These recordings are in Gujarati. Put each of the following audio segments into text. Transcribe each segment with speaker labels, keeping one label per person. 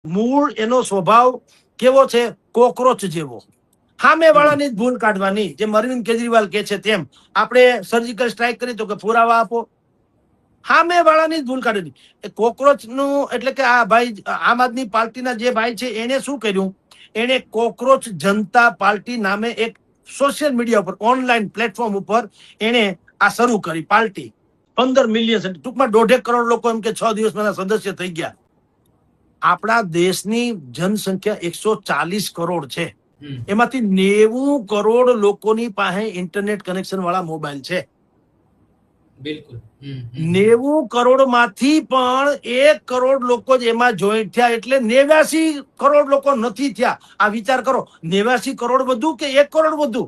Speaker 1: મૂળ એનો સ્વભાવ કેવો છે? કોકરોચ જેવો. સામે વાળાની જ ભૂલ કાઢવાની. જેમ અરવિંદ કેજરીવાલ કે છે તેમ આપણે સર્જિકલ સ્ટ્રાઇક કરી તો કે પુરાવા આપો. સામે વાળાની જ ભૂલ કાઢવાની. એ કોકરોચ નું એટલે કે આ ભાઈ આમ આદમી પાર્ટીના જે ભાઈ છે એને શું કર્યું? એને કોકરોચ જનતા પાર્ટી નામે એક સોશિયલ મીડિયા ઉપર ઓનલાઈન પ્લેટફોર્મ ઉપર એને આ શરૂ કરી પાર્ટી. 15 મિલિયન ટૂંકમાં 1.5 કરોડ લોકો એમ કે 6 દિવસમાં સદસ્ય થઈ ગયા. આપણા દેશની જનસંખ્યા 140 કરોડ છે. એમાંથી 90 કરોડ લોકોની પાસે ઇન્ટરનેટ કનેક્શન વાળા મોબાઈલ છે.
Speaker 2: બિલકુલ
Speaker 1: 90 કરોડ માંથી પણ 1 કરોડ લોકો જ એમાં જોઈન્ટ થયા. એટલે 89 કરોડ લોકો નથી થયા. આ વિચાર કરો, 89 કરોડ વધુ કે 1 કરોડ વધુ?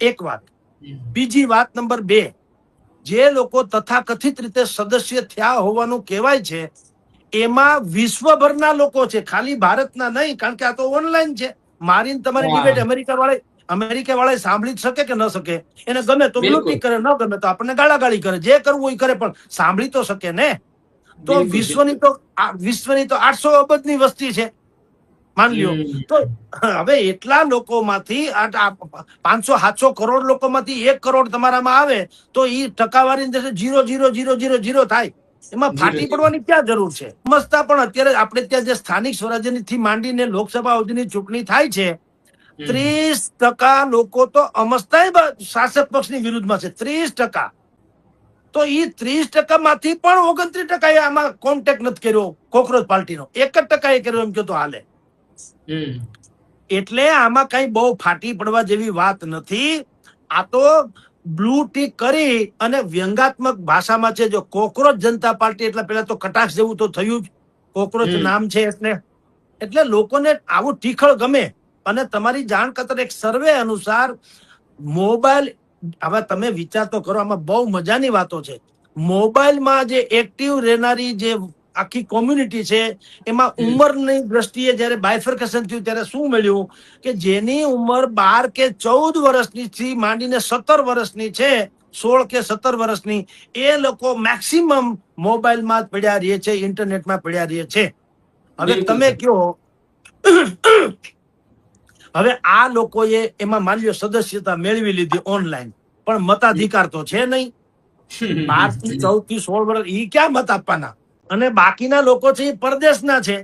Speaker 1: એક વાત. બીજી વાત નંબર 2, જે લોકો તથાકથિત રીતે સદસ્ય થયા હોવાનું કહેવાય છે એમાં વિશ્વભરના લોકો છે, ખાલી ભારતના નહીં. કારણ કે આ તો ઓનલાઈન છે. મારી તમારી ડિબેટ અમેરિકા વાળા સાંભળી શકે કે ન શકે? એને ગમે તો બ્લુ ટિક કરે, ન ગમે તો આપણને ગાળાગાળી કરે, જે કરવું એ કરે, પણ સાંભળી તો શકે ને. તો વિશ્વની તો 800 અબજની વસ્તી છે માન લ્યો. તો હવે એટલા લોકોમાંથી 500-700 કરોડ લોકોમાંથી 1 કરોડ તમારામાં આવે તો એ ટકાવારી 0.0000 થાય. એમાં ફાટી પડવાની ક્યાં જરૂર છે? સમજતા પણ અત્યારે આપણે ત્યાં જે સ્થાનિક સ્વરાજ્યની થી માંડીને લોકસભા સુધીની ચૂંટણી થાય છે, 30% લોકો તો અમસ્તા શાસક પક્ષની વિરુદ્ધમાં છે. 30%. તો એ 30% માંથી પણ 29% આમાં કોન્ટેક્ટ નથી કર્યો કોકરોચ પાર્ટીનો. 1% કર્યો એમ કે તો હાલે. એટલે આમાં કઈ બહુ ફાટી પડવા જેવી વાત નથી. આ તો બ્લુ ટીક કરી અને વ્યંગાત્મક ભાષામાં છે. જો કોકરોચ જનતા પાર્ટી એટલે પેલા તો કટાક્ષ જેવું તો થયું જ. કોકરોચ નામ છે એટલે લોકોને આવું ટીખળ ગમે. અને તમારી જાણ ખાતર એક સર્વે અનુસાર મોબાઈલ, હવે તમે વિચાર તો કરો, આમાં બહુ મજાની વાતો છે. મોબાઈલમાં જે એક્ટિવ રહેનારી જે આખી કોમ્યુનિટી છે એમાં ઉંમરની દ્રષ્ટિએ જયારે બાયફર્કેશન થયું ત્યારે શું મળ્યું કે જેની ઉંમર 12 કે 14 વર્ષની માંડીને 17 વર્ષની છે, 16 કે 17 વર્ષની, એ લોકો મેક્સિમમ મોબાઈલમાં જ પડ્યા રહે છે, ઇન્ટરનેટમાં પડ્યા રહે છે. હવે તમે કયો, હવે આ લોકોએ એમાં માની લો સદસ્યતા મેળવી લીધી ઓનલાઈન, પણ મતાધિકાર તો છે નહીં. 12 થી 14 થી 16 વર્ષ ઈ ક્યાં મત આપવાના? અને બાકીના લોકો છે એ પરદેશના છે.